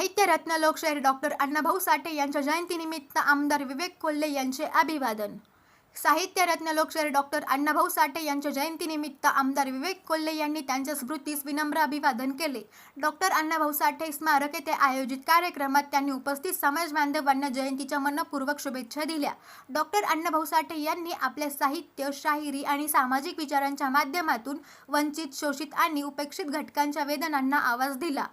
साहित्यरत्न लोकशाहीर डॉक्टर अण्णाभाऊ साठे यांच्या जयंतीनिमित्त आमदार विवेक कोल्हे यांचे अभिवादन. साहित्यरत्न लोकशाहीर डॉक्टर अण्णाभाऊ साठे यांच्या जयंतीनिमित्त आमदार विवेक कोल्हे यांनी त्यांच्या स्मृतीस विनम्र अभिवादन केले. डॉक्टर अण्णाभाऊ साठे स्मारक येथे आयोजित कार्यक्रमात त्यांनी उपस्थित समाज बांधवांना जयंतीच्या मनपूर्वक शुभेच्छा दिल्या. डॉक्टर अण्णाभाऊ साठे यांनी आपल्या साहित्य, शाहिरी आणि सामाजिक विचारांच्या माध्यमातून वंचित, शोषित आणि उपेक्षित घटकांच्या वेदनांना आवाज दिला.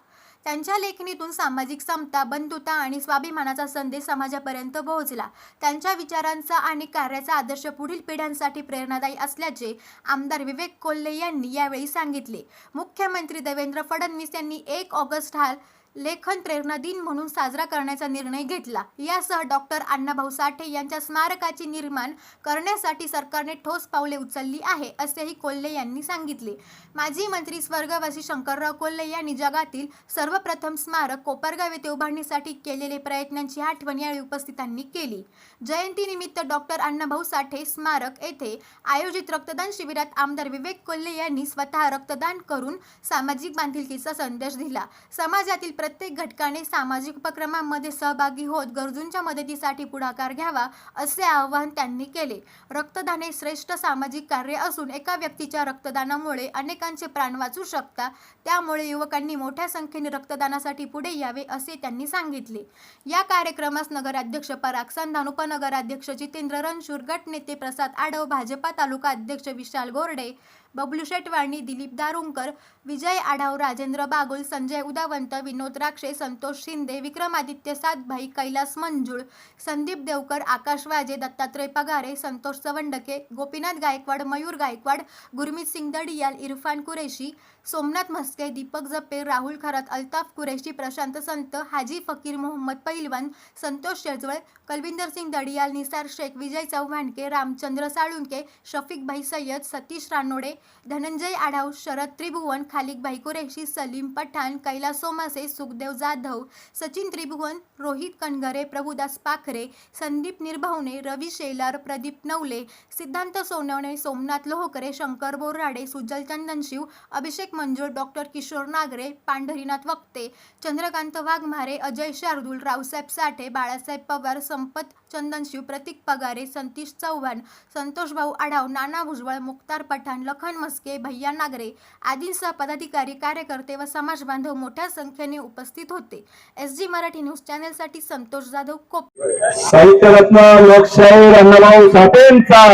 त्यांच्या लेखणीतून सामाजिक समता, बंधुता आणि स्वाभिमानाचा संदेश समाजापर्यंत पोहोचला. त्यांच्या विचारांचा आणि कार्याचा आदर्श पुढील पिढ्यांसाठी प्रेरणादायी असल्याचे आमदार विवेक कोल्हे यांनी यावेळी सांगितले. मुख्यमंत्री देवेंद्र फडणवीस यांनी 1 ऑगस्ट हा लेखन प्रेरणा दिन म्हणून साजरा करण्याचा निर्णय घेतला. यासह डॉक्टर अण्णाभाऊ साठे यांच्या स्मारकाचे निर्माण करण्यासाठी सरकारने ठोस पावले उचलली आहे, असेही कोल्हे यांनी सांगितले. माजी मंत्री स्वर्गवासी शंकरराव कोल्हे यांनी जगातील सर्वप्रथम स्मारक कोपरगाव येथे उभारण्यासाठी केलेले प्रयत्नांची आठवण यावेळी उपस्थितांनी केली. जयंतीनिमित्त डॉक्टर अण्णाभाऊ साठे स्मारक येथे आयोजित रक्तदान शिबिरात आमदार विवेक कोल्हे यांनी स्वतः रक्तदान करून सामाजिक बांधिलकीचा संदेश दिला. समाजातील प्रत्येक घटकाने सामाजिक उपक्रमांमध्ये सहभागी होत गरजूंच्या मदतीसाठी पुढाकार घ्यावा, असे आवाहन त्यांनी केले. रक्तदान हे श्रेष्ठ सामाजिक कार्य असून एका व्यक्तीच्या रक्तदानामुळे अनेकांचे प्राण वाचू शकतात. त्यामुळे युवकांनी मोठ्या संख्येने रक्तदानासाठी पुढे यावे, असे त्यांनी सांगितले. या कार्यक्रमास नगराध्यक्ष पराग संधान, उपनगराध्यक्ष जितेंद्र रणशूर, गटनेते प्रसाद आडव, भाजपा तालुका अध्यक्ष विशाल गोरडे, बबलू शेटवाणी, दिलीप दारुंकर, विजय आढाव, राजेंद्र बागुल, संजय उदावंत, विनोद राक्षे, संतोष शिंदे, विक्रमादित्य सातभाई, कैलास मंजुळ, संदीप देवकर, आकाश वाजे, दत्तात्रय पगारे, संतोष चवंडके, गोपीनाथ गायकवाड, मयूर गायकवाड, गुरमीत सिंग दडियाल, इरफान कुरेशी, सोमनाथ म्हस्के, दीपक जप्पे, राहुल खरात, अल्ताफ कुरेशी, प्रशांत संत, हाजी फकीर, मोहम्मद पहिलवान, संतोष शेजवळ, कलविंदर सिंग दडियाल, निसार शेख, विजय चव्हाणके, रामचंद्र साळुंके, शफीक भाई सय्यद, सतीश रानोडे, धनंजय आढाव, शरद त्रिभुवन, खालिक भाई कुरेशी, सलीम पठाण, कैलास सोमासे, सुखदेव जाधव, सचिन त्रिभुवन, रोहित कणघरे, प्रभुदास पाखरे, संदीप निर्भवणे, रवी शेलार, प्रदीप नवले, सिद्धांत सोनवणे, सोमनाथ लोहकरे, शंकर बोराडे, सुजल चंदनशिव, अभिषेक मंजूर, डॉक्टर किशोर नागरे, पांढरीनाथ वक्ते, चंद्रकांत वाघमारे, अजय शार्दूल, रावसाहेब साठे, बाळासाहेब पवार, संपत चंदनशिव, प्रतीक पगारे, संतीश चव्हाण, संतोष भाऊ आढाव, नाना भुजबळ, मुक्तार पठाण, लखन मस्के, भैया नागरे आदींसह पदाधिकारी, कार्यकर्ते व समाज बांधव मोठ्या संख्येने उपस्थित होते. SG मराठी न्यूज चॅनलसाठी संतोष जाधव, कोप. साहित्यरत्न लोकशाहीर अण्णाभाऊ साठेंचा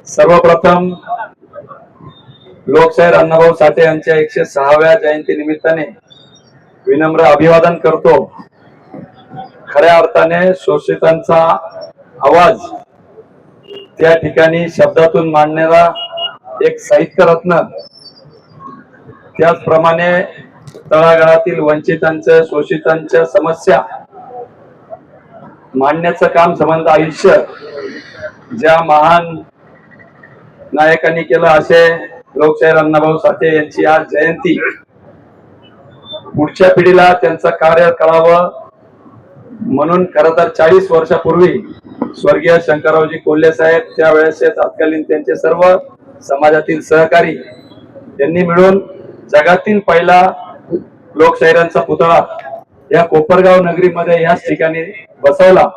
सर्वप्रथम लोकशाहीर अण्णाभाऊ साठे यांच्या 106व्या जयंती निमित्ताने विनम्र अभिवादन करतो. खऱ्या अर्थाने शोषितांचा आवाज त्या ठिकाणी शब्दातून मांडणारा एक साहित्यरत्न, त्याचप्रमाणे तळागाळातील वंचितांच्या, शोषितांच्या समस्या मांडण्याचं काम संबंध आयुष्य ज्या महान नायकांनी केलं, असे लोकशाहीर अण्णाभाऊ साठे यांची आज जयंती. पुढच्या पिढीला त्यांचं कार्य करावं म्हणून खरं तर 40 वर्षापूर्वी स्वर्गीय शंकररावजी कोल्हे साहेब, त्यावेळेस तत्कालीन त्यांचे सर्व समाजातील सहकारी यांनी मिळून जगातील पहिला लोकशाहीरांचा पुतळा या कोपरगाव नगरीमध्ये याच ठिकाणी बसवला.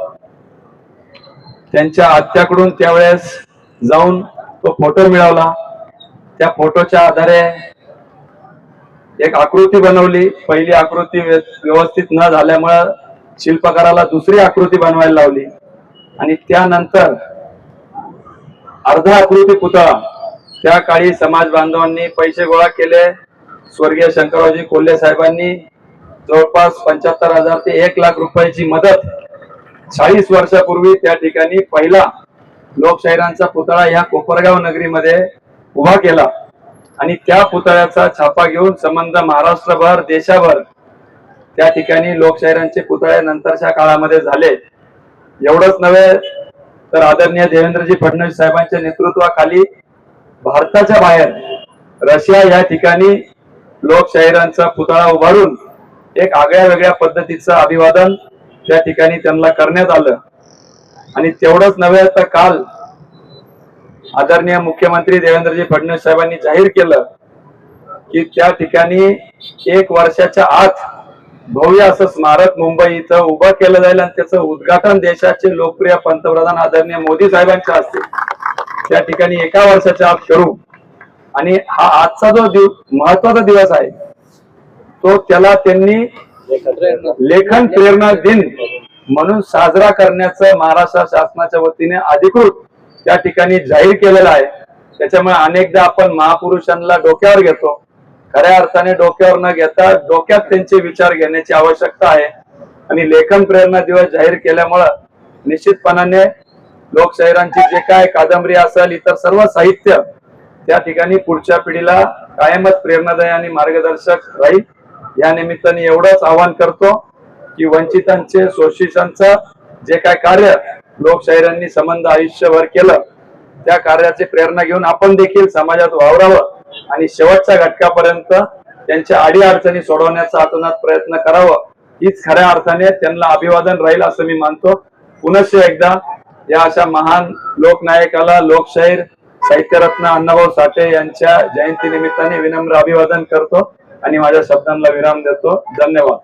त्यांच्या आत्याकडून त्यावेळेस जाऊन तो फोटो मिळवला. त्या फोटोच्या आधारे एक आकृती बनवली. पहिली आकृती व्यवस्थित न झाल्यामुळे शिल्पकाराला दुसरी आकृती बनवायला लावली आणि त्यानंतर अर्धा आकृती पुतळा. त्या काळी समाज बांधवांनी पैसे गोळा केले. स्वर्गीय शंकररावजी कोल्हे साहेबांनी जवळपास 75,000 ते 1,00,000 रुपयाची मदत 40 वर्षापूर्वी त्या ठिकाणी पहिला लोकशाहीरांचा पुतळा ह्या कोपरगाव नगरीमध्ये उभा केला आणि त्या पुतळ्याचा छापा घेऊन संबंध महाराष्ट्रभर, देशाभर त्या ठिकाणी लोकशाहीरांचे पुतळे नंतरच्या काळामध्ये झाले. एवढंच नव्हे तर आदरणीय देवेंद्रजी फडणवीस साहेबांच्या नेतृत्वाखाली भारताच्या बाहेर रशिया या ठिकाणी लोकशाहीरांचा पुतळा उभारून एक आगळ्या वेगळ्या पद्धतीचं अभिवादन त्या ठिकाणी त्यांना करण्यात आलं. आणि तेवढंच नव्हे तर काल आदरणीय मुख्यमंत्री देवेंद्रजी फडणवीस साहेबांनी जाहीर केलं की त्या ठिकाणी 1 वर्षाच्या आत भव्य असं स्मारक मुंबई इथं उभं केलं जाईल आणि त्याचं उद्घाटन देशाचे लोकप्रिय पंतप्रधान आदरणीय मोदी साहेबांच्या हस्ते त्या ठिकाणी 1 वर्षाच्या आत करू. आणि हा आजचा जो महत्वाचा दिवस आहे तो त्याला त्यांनी लेखन प्रेरणा दिन म्हणून साजरा करण्याचं महाराष्ट्र शासनाच्या वतीने अधिकृत त्या ठिकाणी जाहीर केलेलं आहे. त्याच्यामुळे अनेकदा आपण महापुरुषांना डोक्यावर घेतो, खऱ्या अर्थाने डोक्यावर न घेता डोक्यात त्यांचे विचार घेण्याची आवश्यकता आहे. आणि लेखन प्रेरणा दिवस जाहीर केल्यामुळं निश्चितपणाने लोकशाहीरांची जे काय कादंबरी असेल, इतर सर्व साहित्य त्या ठिकाणी पुढच्या पिढीला कायमच प्रेरणादायी आणि मार्गदर्शक राहील. या निमित्ताने एवढंच आवाहन करतो की वंचितांचे, शोषितांचं जे काय कार्य लोकशाहीरांनी संबंध आयुष्यभर केलं त्या कार्याची प्रेरणा घेऊन आपण देखील समाजात वावरावं आणि शेवटच्या घटकापर्यंत त्यांच्या अडीअडचणी सोडवण्याचा आतोनात प्रयत्न करावं. हीच खऱ्या अर्थाने त्यांना अभिवादन राहील असं मी मानतो. पुनश्च एकदा या अशा महान लोकनायकाला, लोकशाहीर साहित्यरत्न अण्णाभाऊ साठे यांच्या जयंती निमित्ताने विनम्र अभिवादन करतो आणि माझ्या शब्दांना विराम देतो. धन्यवाद.